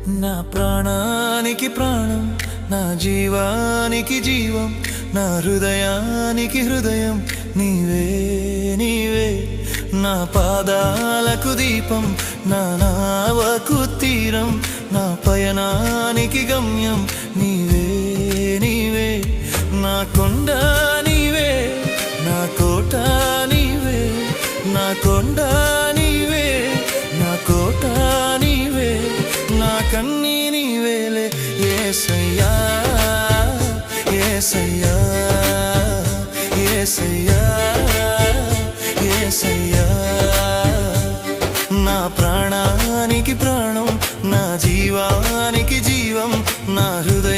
నా ప్రాణానికి ప్రాణం, నా జీవానికి జీవం, నా హృదయానికి హృదయం నీవే నీవే. నా పాదాలకు దీపం, నా నావకు తీరం, నా పయనానికి గమ్యం నీవే నీవే. నా కొండ నీవే, నా కోట నీవే, నా కొండ నీవే, నా కోట నీవే, నా కన్నీ నీవేలే యేసయ్యా యేసయ్యా యేసయ్యా యేసయ్యా. నా ప్రాణానికి ప్రాణం, నా జీవానికి జీవం, నా హృదయ